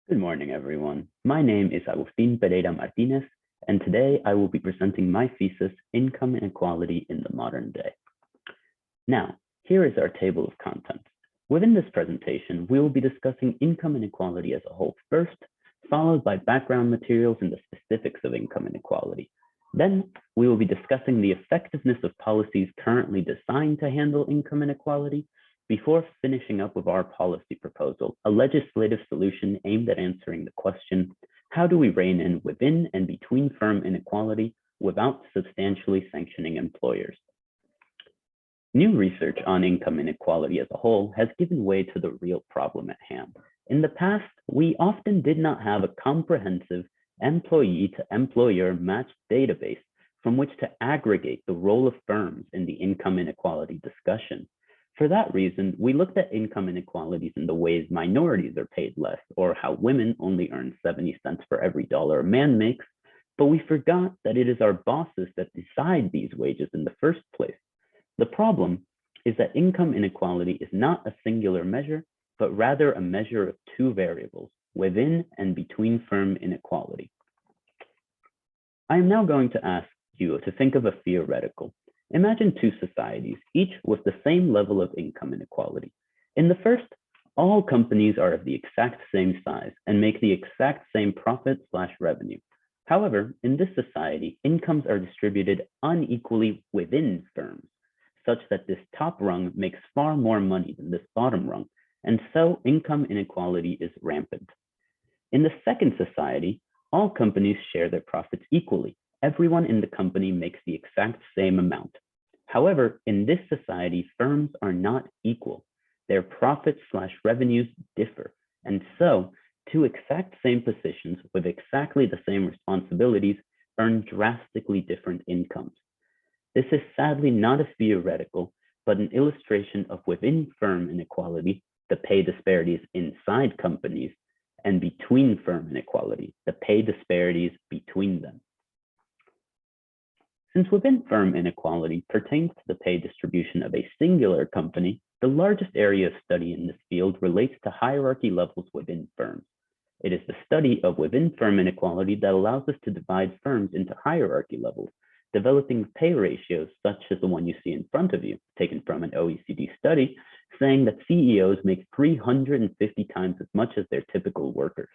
Good morning, everyone. My name is Agustin Pereira Martinez, and today I will be presenting my thesis, Income Inequality in the Modern Day. Now, here is our table of contents. Within this presentation, we will be discussing income inequality as a whole first, followed by background materials and the specifics of income inequality. Then, we will be discussing the effectiveness of policies currently designed to handle income inequality, before finishing up with our policy proposal, a legislative solution aimed at answering the question, how do we rein in within and between firm inequality without substantially sanctioning employers? New research on income inequality as a whole has given way to the real problem at hand. In the past, we often did not have a comprehensive employee-to-employer matched database from which to aggregate the role of firms in the income inequality discussion. For that reason, we looked at income inequalities in the ways minorities are paid less, or how women only earn 70 cents for every dollar a man makes, but we forgot that it is our bosses that decide these wages in the first place. The problem is that income inequality is not a singular measure, but rather a measure of two variables, within and between firm inequality. I am now going to ask you to think of a theoretical. Imagine two societies, each with the same level of income inequality. In the first, all companies are of the exact same size and make the exact same profit/revenue. However, in this society, incomes are distributed unequally within firms, such that this top rung makes far more money than this bottom rung, and so income inequality is rampant. In the second society, all companies share their profits equally. Everyone in the company makes the exact same amount. However, in this society, firms are not equal. Their profits/revenues differ. And so, two exact same positions with exactly the same responsibilities earn drastically different incomes. This is sadly not a theoretical, but an illustration of within firm inequality, the pay disparities inside companies, and between firm inequality, the pay disparities between them. Since within firm inequality pertains to the pay distribution of a singular company, the largest area of study in this field relates to hierarchy levels within firms. It is the study of within firm inequality that allows us to divide firms into hierarchy levels, developing pay ratios such as the one you see in front of you, taken from an OECD study, saying that CEOs make 350 times as much as their typical workers.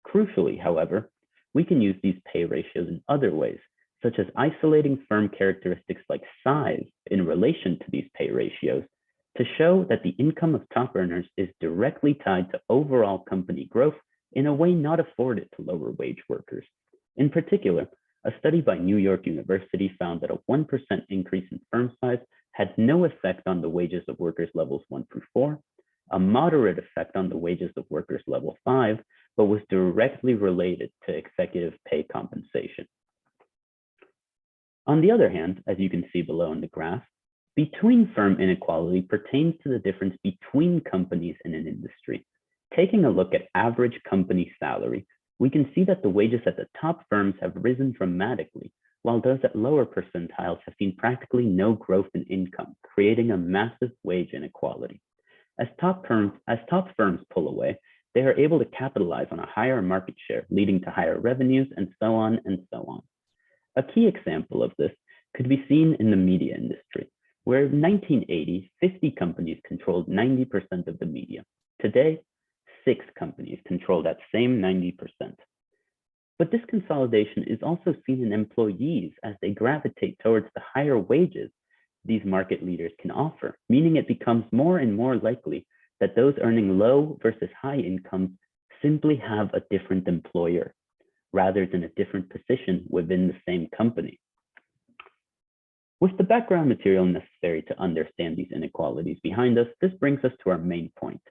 Crucially, however, we can use these pay ratios in other ways, such as isolating firm characteristics like size in relation to these pay ratios to show that the income of top earners is directly tied to overall company growth in a way not afforded to lower wage workers. In particular, a study by New York University found that a 1% increase in firm size had no effect on the wages of workers levels 1 through 4, a moderate effect on the wages of workers level 5, but was directly related to executive pay compensation. On the other hand, as you can see below in the graph, between firm inequality pertains to the difference between companies in an industry. Taking a look at average company salary, we can see that the wages at the top firms have risen dramatically, while those at lower percentiles have seen practically no growth in income, creating a massive wage inequality. As top firms pull away, they are able to capitalize on a higher market share, leading to higher revenues, and so on and so on. A key example of this could be seen in the media industry, where in 1980, 50 companies controlled 90% of the media. Today, 6 companies control that same 90%. But this consolidation is also seen in employees as they gravitate towards the higher wages these market leaders can offer, meaning it becomes more and more likely that those earning low versus high incomes simply have a different employer, rather than a different position within the same company. With the background material necessary to understand these inequalities behind us, this brings us to our main point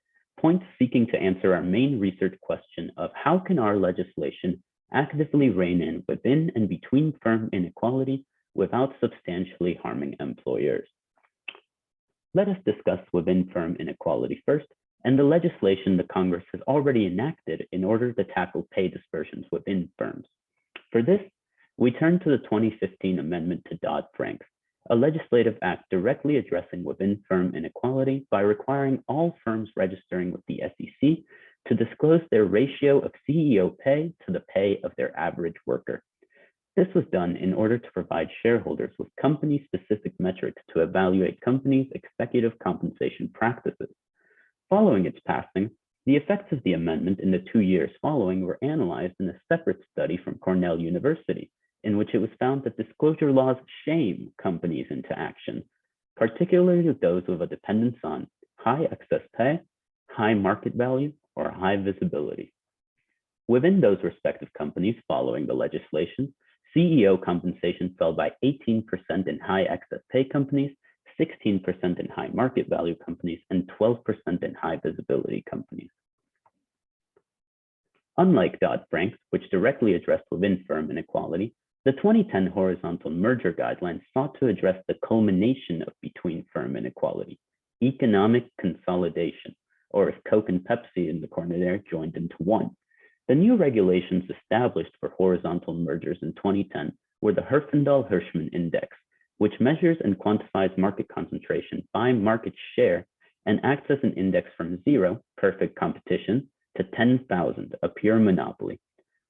seeking to answer our main research question of how can our legislation actively rein in within and between firm inequality without substantially harming employers. Let us discuss within firm inequality first, and the legislation the Congress has already enacted in order to tackle pay dispersions within firms. For this, we turn to the 2015 amendment to Dodd-Frank, a legislative act directly addressing within firm inequality by requiring all firms registering with the SEC to disclose their ratio of CEO pay to the pay of their average worker. This was done in order to provide shareholders with company-specific metrics to evaluate companies' executive compensation practices. Following its passing, the effects of the amendment in the 2 years following were analyzed in a separate study from Cornell University, in which it was found that disclosure laws shame companies into action, particularly those with a dependence on high excess pay, high market value, or high visibility. Within those respective companies following the legislation, CEO compensation fell by 18% in high excess pay companies, 16% in high market value companies, and 12% in high visibility companies. Unlike Dodd-Frank, which directly addressed within firm inequality, the 2010 horizontal merger guidelines sought to address the culmination of between firm inequality, economic consolidation, or as Coke and Pepsi in the corner there joined into one. The new regulations established for horizontal mergers in 2010 were the Herfindahl-Hirschman Index, which measures and quantifies market concentration by market share and acts as an index from 0, perfect competition, to 10,000, a pure monopoly,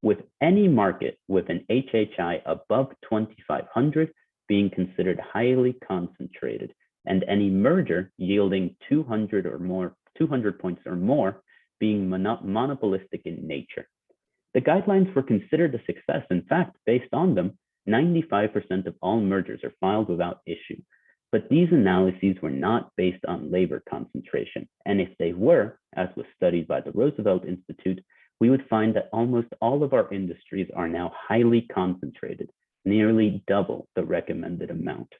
with any market with an HHI above 2,500 being considered highly concentrated, and any merger yielding 200 points or more being monopolistic in nature. The guidelines were considered a success. In fact, based on them, 95% of all mergers are filed without issue. But these analyses were not based on labor concentration. And if they were, as was studied by the Roosevelt Institute, we would find that almost all of our industries are now highly concentrated, nearly double the recommended amount.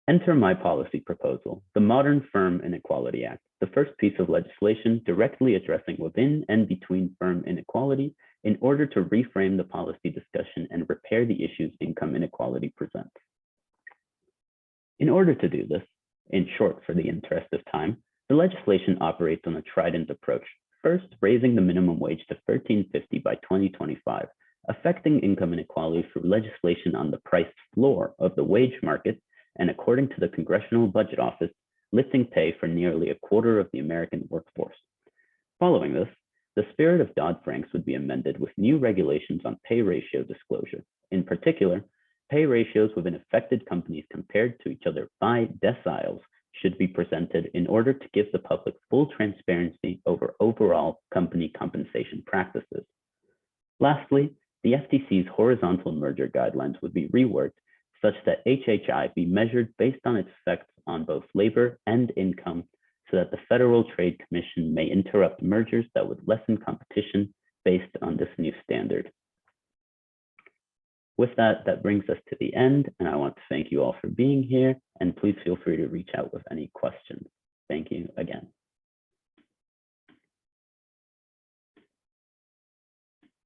Enter my policy proposal, the Modern Firm Inequality Act, the first piece of legislation directly addressing within and between firm inequality in order to reframe the policy discussion and repair the issues income inequality presents. In order to do this, in short for the interest of time, the legislation operates on a trident approach. First, raising the minimum wage to $13.50 by 2025, affecting income inequality through legislation on the price floor of the wage market, and according to the Congressional Budget Office, lifting pay for nearly a quarter of the American workforce. Following this, the spirit of Dodd-Frank would be amended with new regulations on pay ratio disclosure. In particular, pay ratios within affected companies compared to each other by deciles should be presented in order to give the public full transparency over overall company compensation practices. Lastly, the FTC's horizontal merger guidelines would be reworked such that HHI be measured based on its effects on both labor and income so that the Federal Trade Commission may interrupt mergers that would lessen competition based on this new standard. With that, that brings us to the end, and I want to thank you all for being here, and please feel free to reach out with any questions.